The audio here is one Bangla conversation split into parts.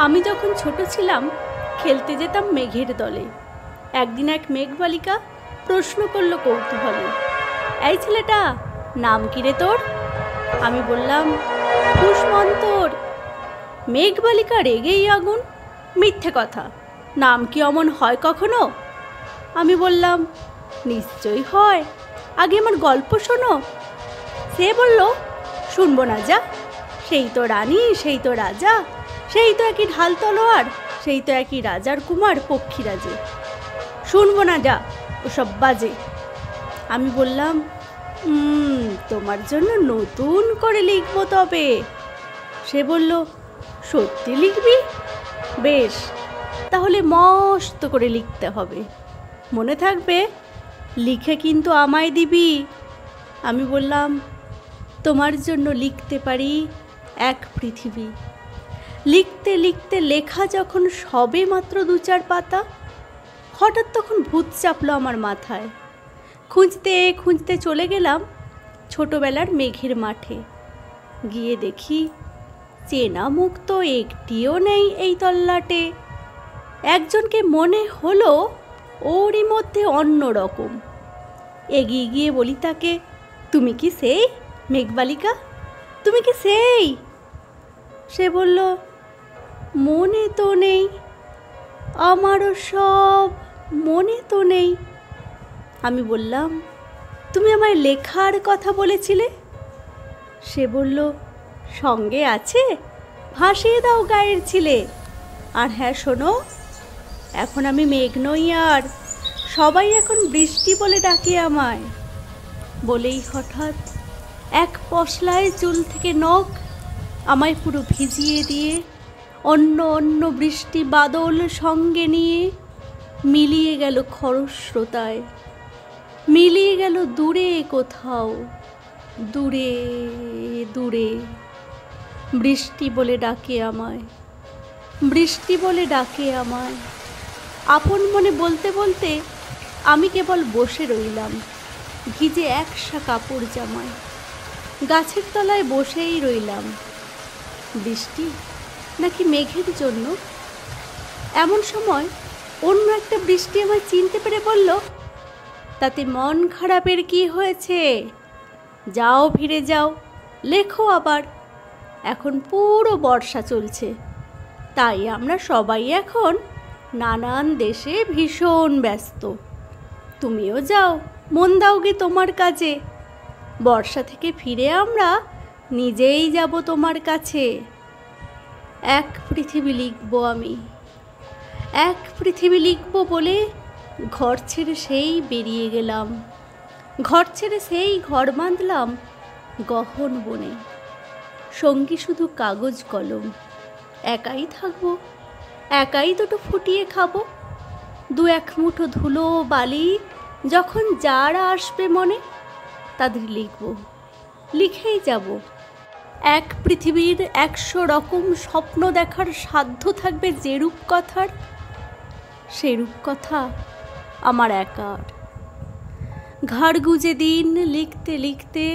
আমি যখন ছোট ছিলাম খেলতে যেতাম মেঘের দলে। একদিন এক মেঘবালিকা প্রশ্ন করল কৌতূহলে, এই ছেলেটা, নাম কি রে তোর? আমি বললাম, কুসমন্তর। মেঘবালিকা রেগেই আগুন, মিথ্যে কথা, নাম কি অমন হয় কখনো? আমি বললাম, নিশ্চয়ই হয়, আগে আমার গল্প শোনো। সে বলল, শুনবো না যা, সেই তো রানী, সেই তো রাজা, সেই তো একই ঢাল তলোয়ার, সেই তো একই রাজার কুমার পক্ষীরাজে, শুনবো না যা, ওসব বাজে। আমি বললাম, তোমার জন্য নতুন করে লিখবো তবে। সে বলল, সত্যি লিখবি? বেশ, তাহলে মস্ত করে লিখতে হবে, মনে থাকবে, লিখে কিন্তু আমায় দিবি। আমি বললাম, তোমার জন্য লিখতে পারি এক পৃথিবী। লিখতে লিখতে লেখা যখন সবে মাত্র 2-4 পাতা, হঠাৎ তখন ভূত চাপলো আমার মাথায়। খুঁজতে খুঁজতে চলে গেলাম ছোটবেলার মেঘের মাঠে। গিয়ে দেখি চেনা মুখ তো একটিও নেই এই তল্লাটে। একজনকে মনে হলো ওরই মধ্যে অন্য রকম। এগিয়ে গিয়ে বলি তাকে, তুমি কি সেই মেঘবালিকা? তুমি কি সেই? সে বলল, মনে তো নেই, আমারও সব মনে তো নেই। আমি বললাম, তুমি আমায় লেখার কথা বলেছিলে? সে বলল, সঙ্গে আছে, ভাসিয়ে দাও গায়ের ছিলে। আর হ্যাঁ শোনো, এখন আমি মেঘ নই আর, সবাই এখন বৃষ্টি বলে ডাকে আমায়। বলেই হঠাৎ এক পশলায় চুল থেকে নখ আমায় পুরো ভিজিয়ে দিয়ে অন্য অন্য বৃষ্টি বাদল সঙ্গে নিয়ে মিলিয়ে গেল খরস্রোতায়, মিলিয়ে গেল দূরে কোথাও, দূরে দূরে। বৃষ্টি বলে ডাকে আমায়, বৃষ্টি বলে ডাকে আমায়। আপন মনে বলতে বলতে আমি কেবল বসে রইলাম ভিজে একসা কাপড় জামায়। গাছের তলায় বসেই রইলাম। বৃষ্টি নাকি মেঘের জন্য? এমন সময় অন্য একটা বৃষ্টি আমায় চিনতে পেরে বলল, তাতে মন খারাপের কি হয়েছে? যাও, ফিরে যাও, লেখো আবার। এখন পুরো বর্ষা চলছে, তাই আমরা সবাই এখন নানান দেশে ভীষণ ব্যস্ত। তুমিও যাও, মন দাও গে তোমার কাজে। বর্ষা থেকে ফিরে আমরা নিজেই যাব তোমার কাছে। এক পৃথিবী লিখব আমি, এক পৃথিবী লিখব বলে ঘর ছেড়ে সেই বেরিয়ে গেলাম। ঘর ছেড়ে সেই ঘর বাঁধলাম গহন বনে। সঙ্গী শুধু কাগজ কলম, একাই থাকবো, একাই দুটো ফুটিয়ে খাবো। 2-1 মুঠো ধুলো বালি যখন যারা আসবে মনে, তাদের লিখব, লিখেই যাব। এক পৃথিবীর 100 রকম স্বপ্ন দেখার সাধ্য থাকবে যে রূপকথার, সে রূপকথা আমার একার। ঘাড় গুঁজে দিন লিখতে লিখতে,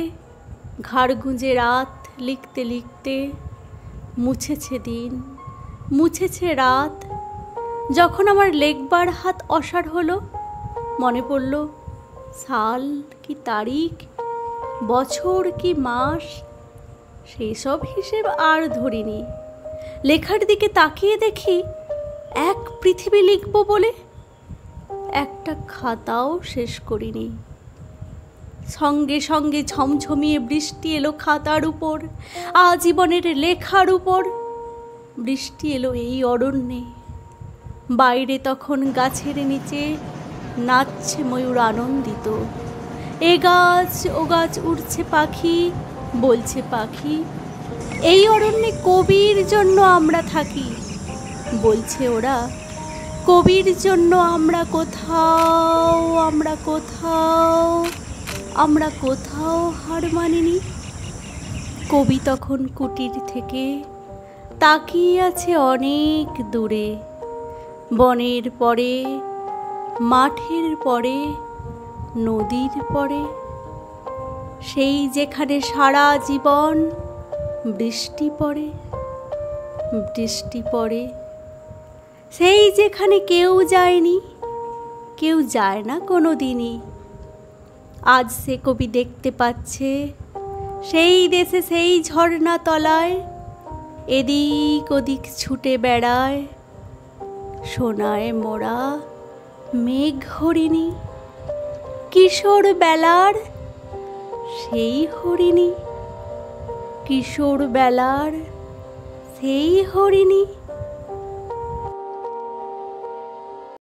ঘাড় গুঁজে রাত লিখতে লিখতে, মুছেছে দিন, মুছেছে রাত। যখন আমার লেখবার হাত অসাড় হলো, মনে পড়ল সাল কি তারিখ, বছর কি মাস, সেই সব হিসেব আর ধরিনি। লেখার দিকে তাকিয়ে দেখি এক পৃথিবী লিখব বলে একটা খাতাও শেষ করিনি। সঙ্গে সঙ্গে ঝমঝমিয়ে বৃষ্টি এলো খাতার উপর, আজীবনের লেখার উপর। বৃষ্টি এলো এই অরণ্যে। বাইরে তখন গাছের নিচে নাচছে ময়ূর আনন্দিত। এ গাছ ও গাছ উড়ছে পাখি, বলছে পাখি, এই অরণ্যে কবির জন্য আমরা থাকি। বলছে ওরা, কবির জন্য আমরা কোথাও, আমরা কোথাও, আমরা কোথাও হার মানিনি। কবি তখন কুটির থেকে তাকিয়ে আছে অনেক দূরে, বনের পরে, মাঠের পরে, নদীর পরে, সেই যেখানে সারা জীবন বৃষ্টি পড়ে। বৃষ্টি পড়ে, সেই যেখানে কেউ যায়নি, কেউ যায় না কোনো দিনই। আজ সে কবি দেখতে পাচ্ছে সেই দেশে সেই ঝর্ণা তলায় এদিক ওদিক ছুটে বেড়ায় সোনায় মোড়া মেঘ হরিণী, কিশোর বেলার সেই হরিণী, কিশোর বেলার সেই হরিণী।